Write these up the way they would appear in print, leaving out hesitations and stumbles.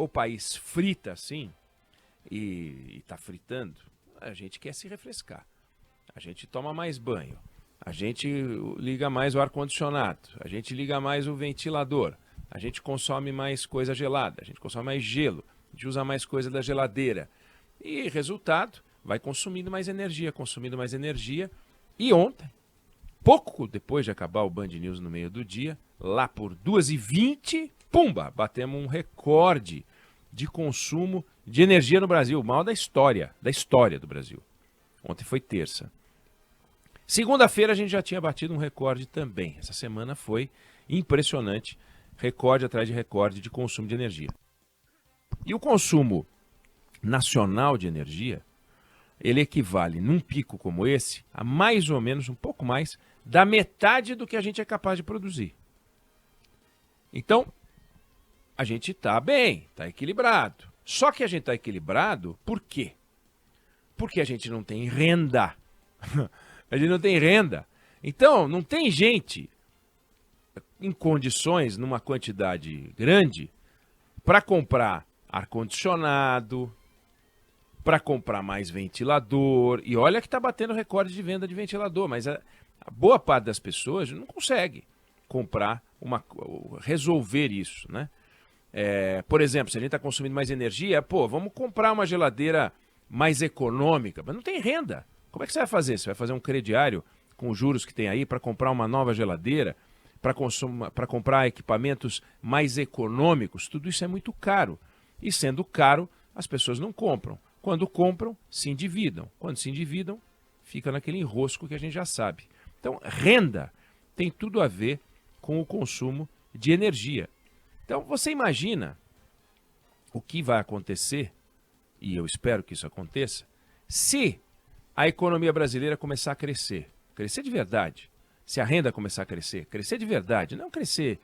o país frita assim, e está fritando, a gente quer se refrescar. A gente toma mais banho. A gente liga mais o ar-condicionado. A gente liga mais o ventilador. A gente consome mais coisa gelada. A gente consome mais gelo. A gente usa mais coisa da geladeira. E resultado, vai consumindo mais energia, consumindo mais energia. E ontem, pouco depois de acabar o Band News no meio do dia, lá por 2h20, pumba, batemos um recorde de consumo de energia no Brasil, o maior da história do Brasil. Ontem foi terça. Segunda-feira a gente já tinha batido um recorde também. Essa semana foi impressionante, recorde atrás de recorde de consumo de energia. E o consumo nacional de energia, ele equivale, num pico como esse, a mais ou menos, um pouco mais, da metade do que a gente é capaz de produzir. Então, a gente está bem, está equilibrado. Só que a gente está equilibrado por quê? Porque a gente não tem renda. A gente não tem renda. Então, não tem gente em condições, numa quantidade grande, para comprar ar-condicionado, para comprar mais ventilador. E olha que está batendo recorde de venda de ventilador, mas a boa parte das pessoas não consegue comprar, resolver isso, né? Por exemplo, se a gente está consumindo mais energia, vamos comprar uma geladeira mais econômica, mas não tem renda. Como é que você vai fazer? Você vai fazer um crediário com os juros que tem aí para comprar uma nova geladeira, para comprar equipamentos mais econômicos? Tudo isso é muito caro. E sendo caro, as pessoas não compram. Quando compram, se endividam. Quando se endividam, fica naquele enrosco que a gente já sabe. Então, renda tem tudo a ver com o consumo de energia. Então, você imagina o que vai acontecer, e eu espero que isso aconteça, se a economia brasileira começar a crescer de verdade, se a renda começar a crescer de verdade, não crescer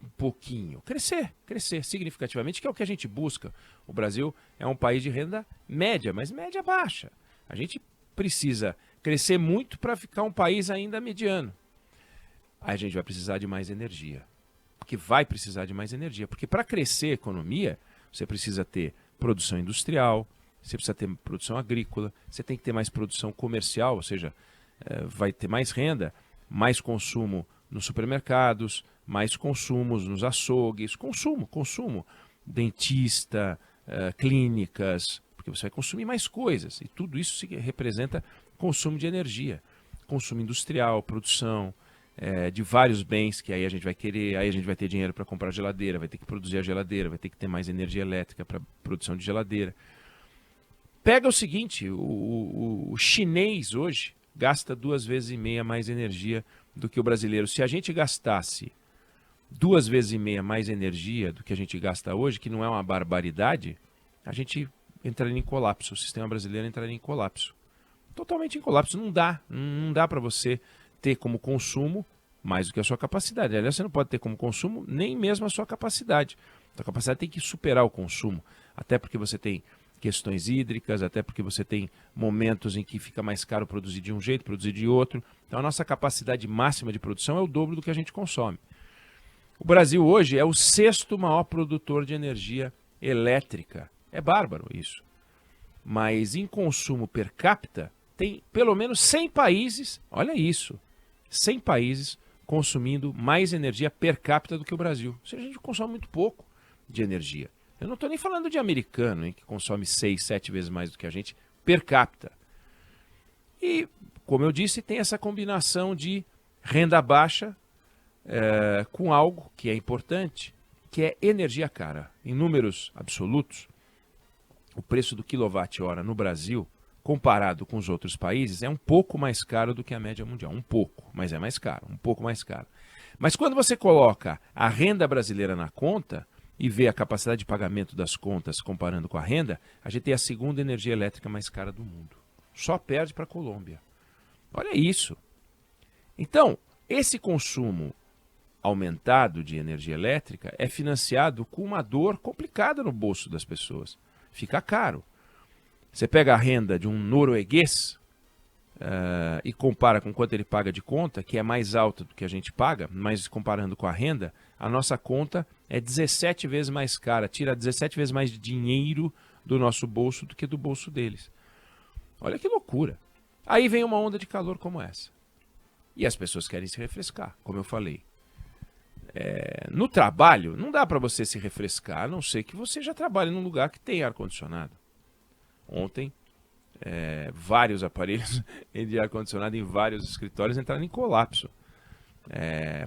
um pouquinho, crescer significativamente, que é o que a gente busca. O Brasil é um país de renda média, mas média baixa. A gente precisa crescer muito para ficar um país ainda mediano. Aí a gente vai precisar de mais energia. Porque vai precisar de mais energia. Porque para crescer a economia, você precisa ter produção industrial, você precisa ter produção agrícola, você tem que ter mais produção comercial, ou seja, vai ter mais renda, mais consumo nos supermercados, mais consumos nos açougues, consumo, dentista, clínicas, porque você vai consumir mais coisas. E tudo isso representa consumo de energia, consumo industrial, produção de vários bens que aí a gente vai querer, aí a gente vai ter dinheiro para comprar geladeira, vai ter que produzir a geladeira, vai ter que ter mais energia elétrica para produção de geladeira. Pega o seguinte, o chinês hoje gasta 2,5 vezes mais energia do que o brasileiro. Se a gente gastasse 2,5 vezes mais energia do que a gente gasta hoje, que não é uma barbaridade, a gente entraria em colapso. O sistema brasileiro entraria em colapso. Totalmente em colapso. Não dá para você ter como consumo mais do que a sua capacidade. Aliás, você não pode ter como consumo nem mesmo a sua capacidade. A sua capacidade tem que superar o consumo. Até porque você tem questões hídricas, até porque você tem momentos em que fica mais caro produzir de um jeito, produzir de outro. Então a nossa capacidade máxima de produção é o dobro do que a gente consome. O Brasil hoje é o 6º maior produtor de energia elétrica. É bárbaro isso. Mas em consumo per capita, tem pelo menos 100 países, olha isso, 100 países consumindo mais energia per capita do que o Brasil. Ou seja, a gente consome muito pouco de energia. Eu não estou nem falando de americano, hein, que consome 6, 7 vezes mais do que a gente per capita. E, como eu disse, tem essa combinação de renda baixa com algo que é importante, que é energia cara. Em números absolutos, o preço do quilowatt-hora no Brasil, comparado com os outros países, é um pouco mais caro do que a média mundial. Um pouco, mas é mais caro, um pouco mais caro. Mas quando você coloca a renda brasileira na conta e vê a capacidade de pagamento das contas comparando com a renda, a gente tem a segunda energia elétrica mais cara do mundo. Só perde para a Colômbia. Olha isso. Então, esse consumo aumentado de energia elétrica é financiado com uma dor complicada no bolso das pessoas. Fica caro. Você pega a renda de um norueguês e compara com quanto ele paga de conta, que é mais alta do que a gente paga, mas comparando com a renda, a nossa conta é 17 vezes mais cara, tira 17 vezes mais de dinheiro do nosso bolso do que do bolso deles. Olha que loucura. Aí vem uma onda de calor como essa. E as pessoas querem se refrescar, como eu falei. No trabalho, não dá para você se refrescar, a não ser que você já trabalhe num lugar que tem ar-condicionado. Ontem, vários aparelhos de ar-condicionado em vários escritórios entraram em colapso.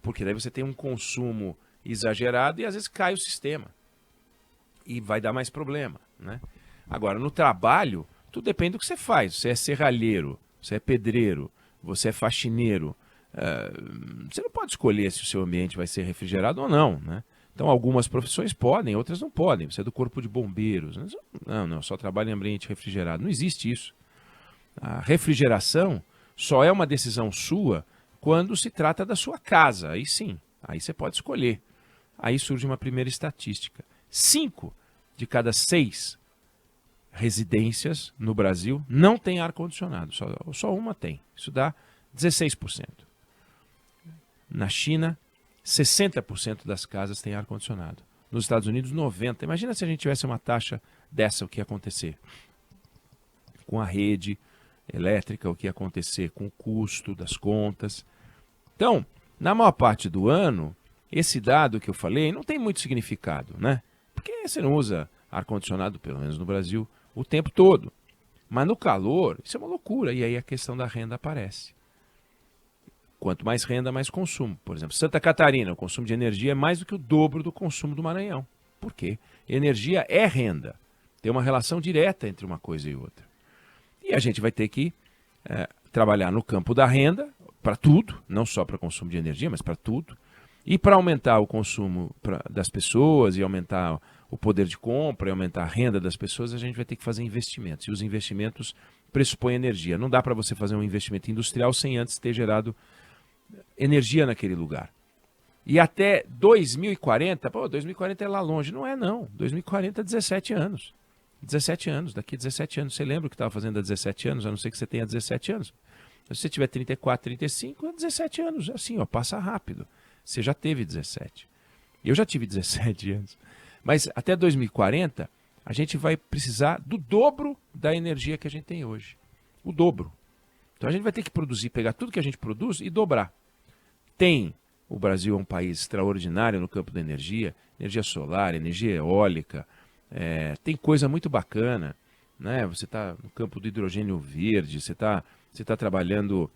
Porque daí você tem um consumo exagerado e às vezes cai o sistema. E vai dar mais problema, né? Agora, no trabalho, tudo depende do que você faz. Você é serralheiro, você é pedreiro, você é faxineiro. Você não pode escolher se o seu ambiente vai ser refrigerado ou não, né? Então, algumas profissões podem, outras não podem. Você é do corpo de bombeiros. Não, só trabalha em ambiente refrigerado. Não existe isso. A refrigeração só é uma decisão sua quando se trata da sua casa. Aí sim, aí você pode escolher. Aí surge uma primeira estatística. 5 de cada 6 residências no Brasil não tem ar-condicionado. Só uma tem. Isso dá 16%. Na China, 60% das casas têm ar-condicionado. Nos Estados Unidos, 90%. Imagina se a gente tivesse uma taxa dessa, o que ia acontecer? Com a rede elétrica, o que ia acontecer com o custo das contas. Então, na maior parte do ano, esse dado que eu falei não tem muito significado, né? Porque você não usa ar-condicionado, pelo menos no Brasil, o tempo todo. Mas no calor, isso é uma loucura. E aí a questão da renda aparece. Quanto mais renda, mais consumo. Por exemplo, Santa Catarina, o consumo de energia é mais do que o dobro do consumo do Maranhão. Por quê? Energia é renda. Tem uma relação direta entre uma coisa e outra. E a gente vai ter que trabalhar no campo da renda, para tudo, não só para consumo de energia, mas para tudo. E para aumentar o consumo das pessoas e aumentar o poder de compra e aumentar a renda das pessoas, a gente vai ter que fazer investimentos. E os investimentos pressupõem energia. Não dá para você fazer um investimento industrial sem antes ter gerado energia naquele lugar. E até 2040, 2040 é lá longe. Não é não, 2040 é 17 anos. 17 anos, daqui a 17 anos. Você lembra o que estava fazendo há 17 anos, a não ser que você tenha 17 anos. Se você tiver 34, 35, é 17 anos. Assim, ó, passa rápido. Você já teve 17. Eu já tive 17 anos. Mas até 2040, a gente vai precisar do dobro da energia que a gente tem hoje. O dobro. Então a gente vai ter que produzir, pegar tudo que a gente produz e dobrar. O Brasil é um país extraordinário no campo da energia solar, energia eólica, tem coisa muito bacana, né? Você está no campo do hidrogênio verde, você tá trabalhando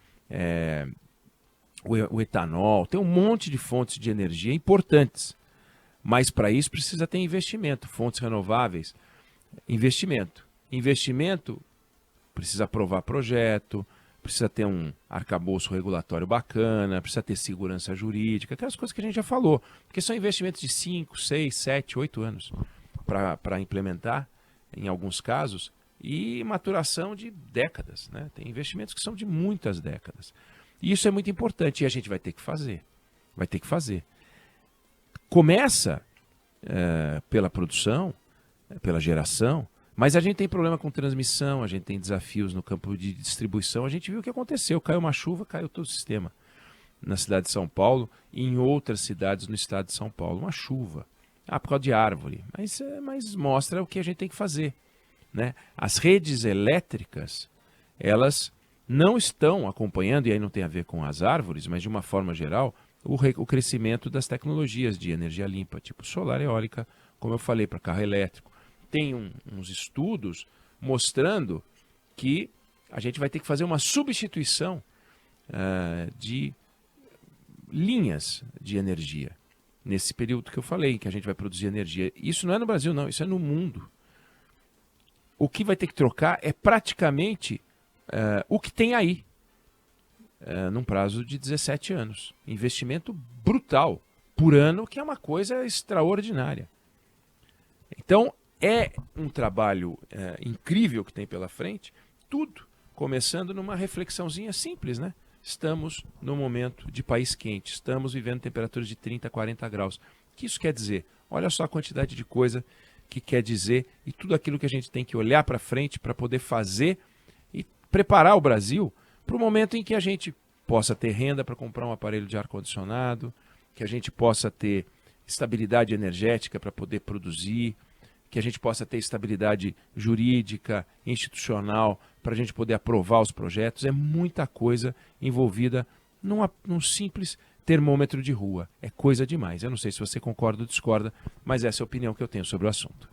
o etanol, tem um monte de fontes de energia importantes, mas para isso precisa ter investimento, fontes renováveis, investimento precisa aprovar projeto, precisa ter um arcabouço regulatório bacana, precisa ter segurança jurídica, aquelas coisas que a gente já falou, porque são investimentos de 5, 6, 7, 8 anos para implementar, em alguns casos, e maturação de décadas, né? Tem investimentos que são de muitas décadas. E isso é muito importante e a gente vai ter que fazer. Começa pela produção, pela geração, mas a gente tem problema com transmissão, a gente tem desafios no campo de distribuição. A gente viu o que aconteceu, caiu uma chuva, caiu todo o sistema na cidade de São Paulo e em outras cidades no estado de São Paulo. Uma chuva, por causa de árvore, mas mostra o que a gente tem que fazer, né? As redes elétricas, elas não estão acompanhando, e aí não tem a ver com as árvores, mas de uma forma geral, o crescimento das tecnologias de energia limpa, tipo solar e eólica, como eu falei, para carro elétrico. Tem uns estudos mostrando que a gente vai ter que fazer uma substituição de linhas de energia nesse período que eu falei, que a gente vai produzir energia. Isso não é no Brasil, não, isso é no mundo. O que vai ter que trocar é praticamente o que tem aí, num prazo de 17 anos. Investimento brutal por ano, que é uma coisa extraordinária. Então, é um trabalho incrível que tem pela frente, tudo começando numa reflexãozinha simples, né? Estamos no momento de país quente, estamos vivendo temperaturas de 30, 40 graus. O que isso quer dizer? Olha só a quantidade de coisa que quer dizer e tudo aquilo que a gente tem que olhar para frente para poder fazer e preparar o Brasil para o momento em que a gente possa ter renda para comprar um aparelho de ar-condicionado, que a gente possa ter estabilidade energética para poder produzir, que a gente possa ter estabilidade jurídica, institucional, para a gente poder aprovar os projetos. É muita coisa envolvida num simples termômetro de rua. É coisa demais. Eu não sei se você concorda ou discorda, mas essa é a opinião que eu tenho sobre o assunto.